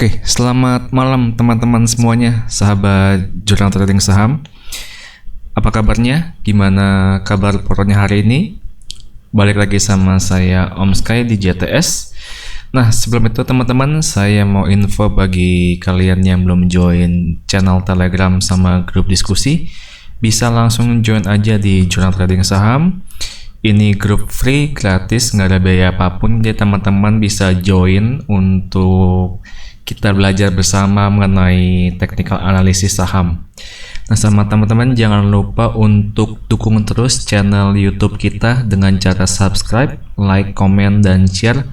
Oke, selamat malam teman-teman semuanya, sahabat Jurnal Trading Saham. Apa kabarnya? Gimana kabar pokoknya hari ini? Balik lagi sama saya Om Sky di JTS. Nah, sebelum itu teman-teman, saya mau info bagi kalian yang belum join channel Telegram sama grup diskusi, bisa langsung join aja di Jurnal Trading Saham. Ini grup free, gratis, nggak ada biaya apapun, jadi teman-teman bisa join untuk kita belajar bersama mengenai technical analisis saham. Nah, sama teman-teman jangan lupa untuk dukung terus channel YouTube kita dengan cara subscribe, like, komen, dan share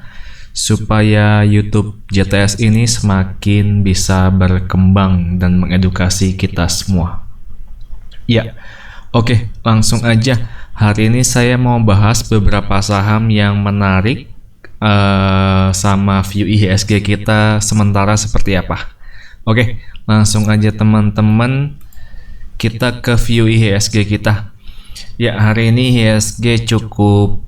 supaya YouTube JTS ini semakin bisa berkembang dan mengedukasi kita semua. Ya, oke, langsung aja. Hari ini saya mau bahas beberapa saham yang menarik sama view IHSG kita sementara seperti apa. Oke, langsung aja teman-teman, kita ke view IHSG kita. Ya, hari ini IHSG cukup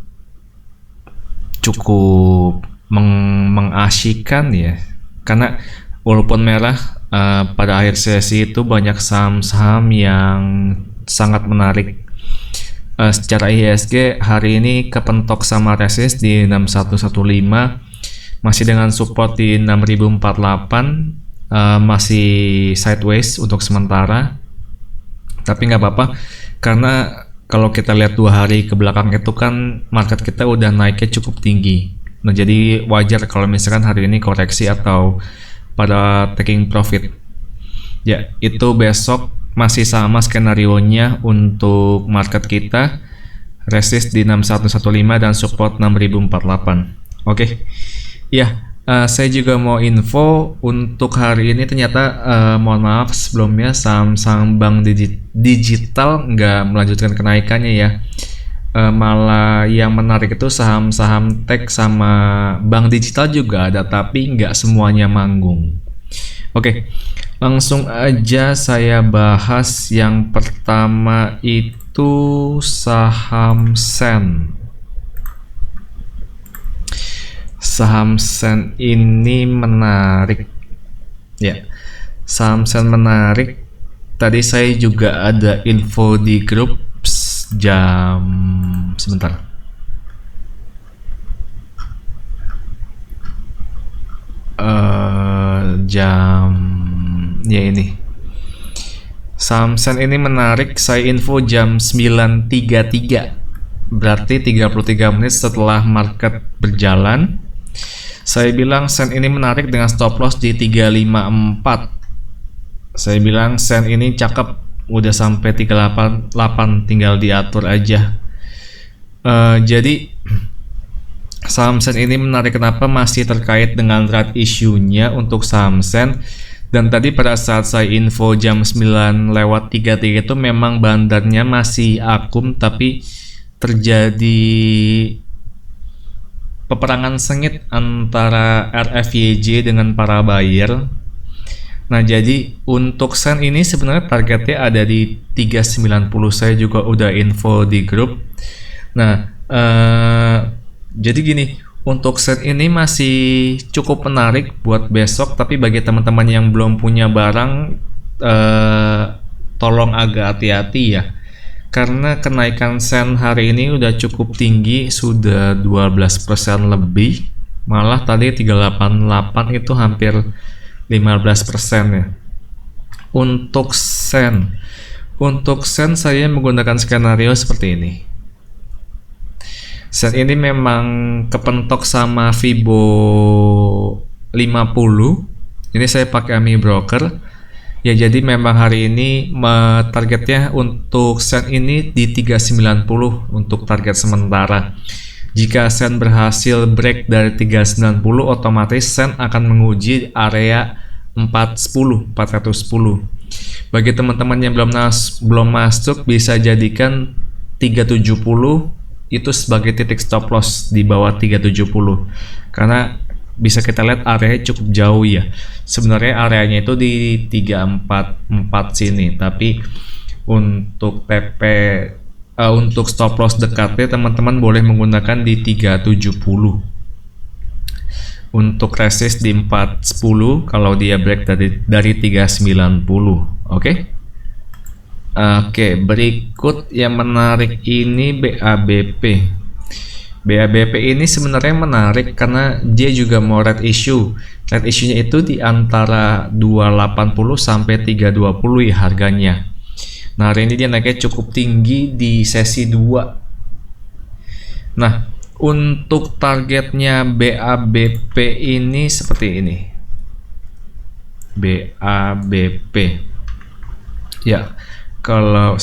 mengasyikkan ya, karena walaupun merah pada akhir sesi itu banyak saham-saham yang sangat menarik. Secara IHSG hari ini kepentok sama resist di 6115, masih dengan support di 6048, masih sideways untuk sementara, tapi nggak apa-apa karena kalau kita lihat 2 hari ke belakang itu kan market kita udah naiknya cukup tinggi. Nah, jadi wajar kalau misalkan hari ini koreksi atau pada taking profit. Ya, itu besok masih sama skenarionya untuk market kita, resist di 6115 dan support 6048. Oke. Ya, saya juga mau info untuk hari ini ternyata mohon maaf sebelumnya saham-saham bank digital nggak melanjutkan kenaikannya ya. Malah yang menarik itu saham-saham tech sama bank digital juga ada, tapi nggak semuanya manggung. Oke, langsung aja saya bahas yang pertama itu saham Sen. Saham Sen ini menarik. Ya, saham Sen menarik. Tadi saya juga ada info di grup jam sebentar. Ya ini saham Sen ini menarik, saya info jam 9.33, berarti 33 menit setelah market berjalan. Saya bilang Sen ini menarik dengan stop loss di 354. Saya bilang Sen ini cakep, udah sampai 388, tinggal diatur aja. Jadi saham Sen ini menarik kenapa? Masih terkait dengan right issue-nya untuk saham Sen. Dan tadi pada saat saya info jam 9:33 itu memang bandarnya masih akum, tapi terjadi peperangan sengit antara RFYJ dengan para buyer. Nah, jadi untuk Sen ini sebenarnya targetnya ada di 390. Saya juga udah info di grup. Nah, jadi gini, untuk Sen ini masih cukup menarik buat besok, tapi bagi teman-teman yang belum punya barang, tolong agak hati-hati ya, karena kenaikan Sen hari ini udah cukup tinggi, sudah 12% lebih, malah tadi 388 itu hampir 15% ya. Untuk Sen saya menggunakan skenario seperti ini. Sen ini memang kepentok sama Fibo 50. Ini saya pakai AMI broker. Ya, jadi memang hari ini targetnya untuk Sen ini di 390 untuk target sementara. Jika Sen berhasil break dari 390, otomatis Sen akan menguji area 410. Bagi teman-teman yang belum masuk, bisa jadikan 370 itu sebagai titik stop loss di bawah 370, karena bisa kita lihat areanya cukup jauh ya. Sebenarnya areanya itu di 344 sini, tapi untuk untuk stop loss dekatnya teman-teman boleh menggunakan di 370. Untuk resist di 410 kalau dia break dari 390. Oke. Oke, berikut yang menarik ini BABP. BABP ini sebenarnya menarik karena dia juga mau red issue. Red issue-nya itu di antara 280 sampai 320 ya harganya. Nah, hari ini dia naiknya cukup tinggi di sesi 2. Nah, untuk targetnya BABP ini seperti ini. BABP. Ya, kalau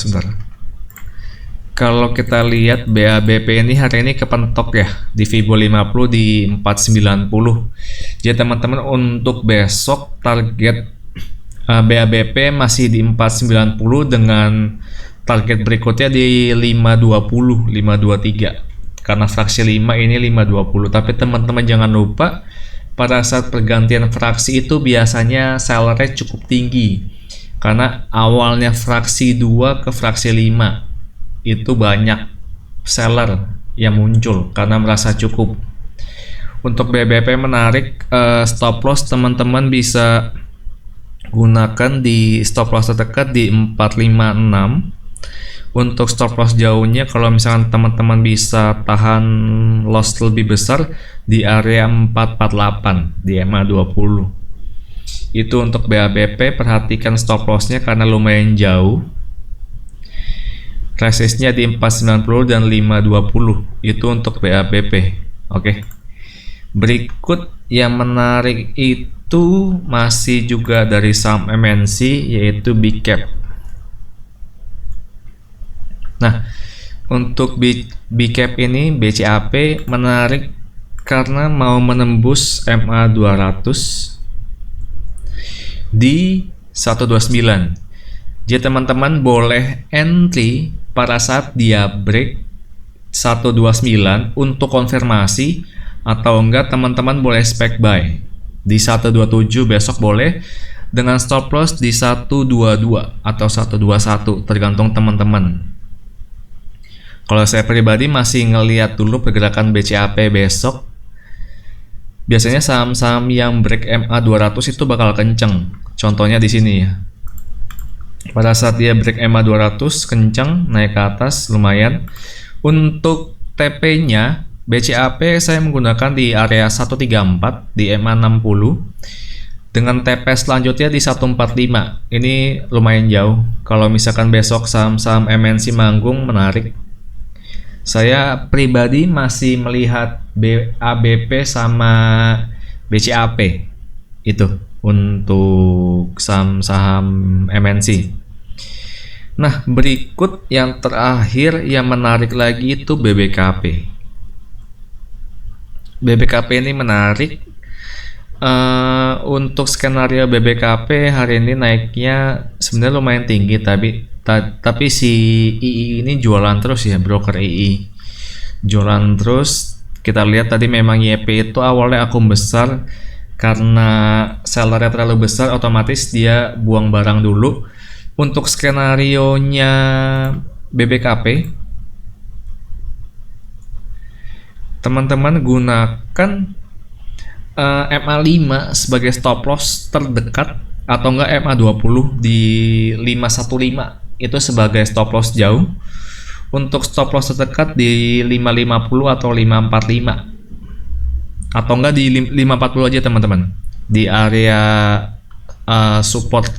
kita lihat BABP ini hari ini kepentok ya di Fibo 50 di 490. Jadi teman-teman untuk besok target BABP masih di 490 dengan target berikutnya di 520, 523. Karena fraksi 5 ini 520. Tapi teman-teman jangan lupa pada saat pergantian fraksi itu biasanya sellernya cukup tinggi. Karena awalnya fraksi 2 ke fraksi 5 itu banyak seller yang muncul karena merasa cukup. Untuk BBP menarik, stop loss teman-teman bisa gunakan di stop loss terdekat di 456. Untuk stop loss jauhnya kalau misalkan teman-teman bisa tahan loss lebih besar di area 448 di EMA 20. Itu untuk BABP, perhatikan stop lossnya karena lumayan jauh. Resistnya di 490 dan 520. Itu untuk BABP. Oke. Berikut yang menarik itu masih juga dari saham MNC yaitu BCAP. Nah, untuk BCAP ini BCAP menarik karena mau menembus MA 200 di 129. Jadi teman-teman boleh entry pada saat dia break 129 untuk konfirmasi, atau enggak teman-teman boleh spec buy di 127 besok boleh dengan stop loss di 122 atau 121 tergantung teman-teman. Kalau saya pribadi masih ngelihat dulu pergerakan BCAP besok. Biasanya saham-saham yang break MA 200 itu bakal kenceng. Contohnya di sini ya. Pada saat dia break MA 200 kenceng, naik ke atas lumayan. Untuk TP-nya BCAP saya menggunakan di area 134 di MA 60 dengan TP selanjutnya di 145. Ini lumayan jauh. Kalau misalkan besok saham-saham MNC manggung menarik. Saya pribadi masih melihat BABP sama BCAP itu untuk saham-saham MNC. Nah, berikut yang terakhir yang menarik lagi itu BBKP. BBKP ini menarik. Untuk skenario BBKP hari ini naiknya sebenarnya lumayan tinggi, tapi si II ini jualan terus ya, broker II jualan terus. Kita lihat tadi memang YP itu awalnya akun besar, karena sellernya terlalu besar otomatis dia buang barang dulu. Untuk skenario nya BBKP teman-teman gunakan MA 5 sebagai stop loss terdekat, atau enggak MA 20 di 515 itu sebagai stop loss jauh. Untuk stop loss terdekat di 550 atau 545, atau enggak di 540 aja teman-teman, di area support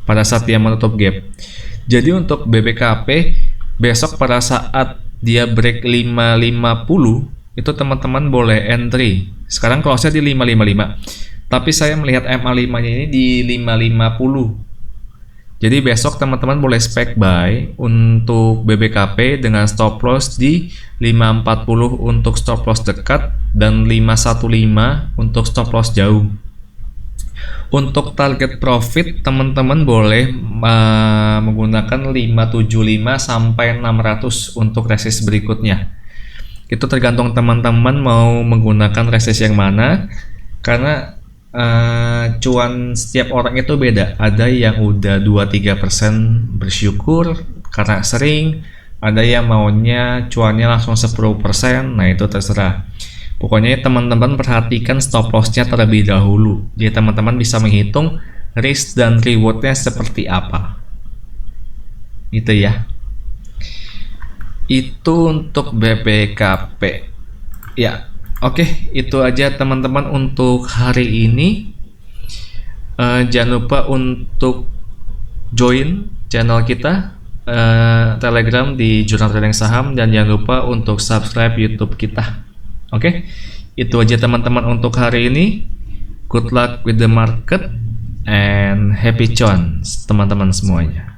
pada saat dia menutup gap. Jadi untuk BBKP besok pada saat dia break 550 itu teman-teman boleh entry. Sekarang close-nya di 555, tapi saya melihat MA5 nya ini di 550. Jadi besok teman-teman boleh spec buy untuk BBKP dengan stop loss di 540 untuk stop loss dekat dan 515 untuk stop loss jauh. Untuk target profit teman-teman boleh menggunakan 575 sampai 600 untuk resist berikutnya. Itu tergantung teman-teman mau menggunakan resist yang mana, karena cuan setiap orang itu beda. Ada yang udah 2-3% bersyukur karena sering, ada yang maunya cuannya langsung 10%. Nah itu terserah. Pokoknya teman-teman perhatikan stop lossnya terlebih dahulu. Jadi teman-teman bisa menghitung risk dan rewardnya seperti apa. Itu ya. Itu untuk BPKP. Ya, oke, itu aja teman-teman untuk hari ini. Jangan lupa untuk join channel kita Telegram di Jurnal Trading Saham, dan jangan lupa untuk subscribe YouTube kita. Oke, itu aja teman-teman untuk hari ini. Good luck with the market and happy chance teman-teman semuanya.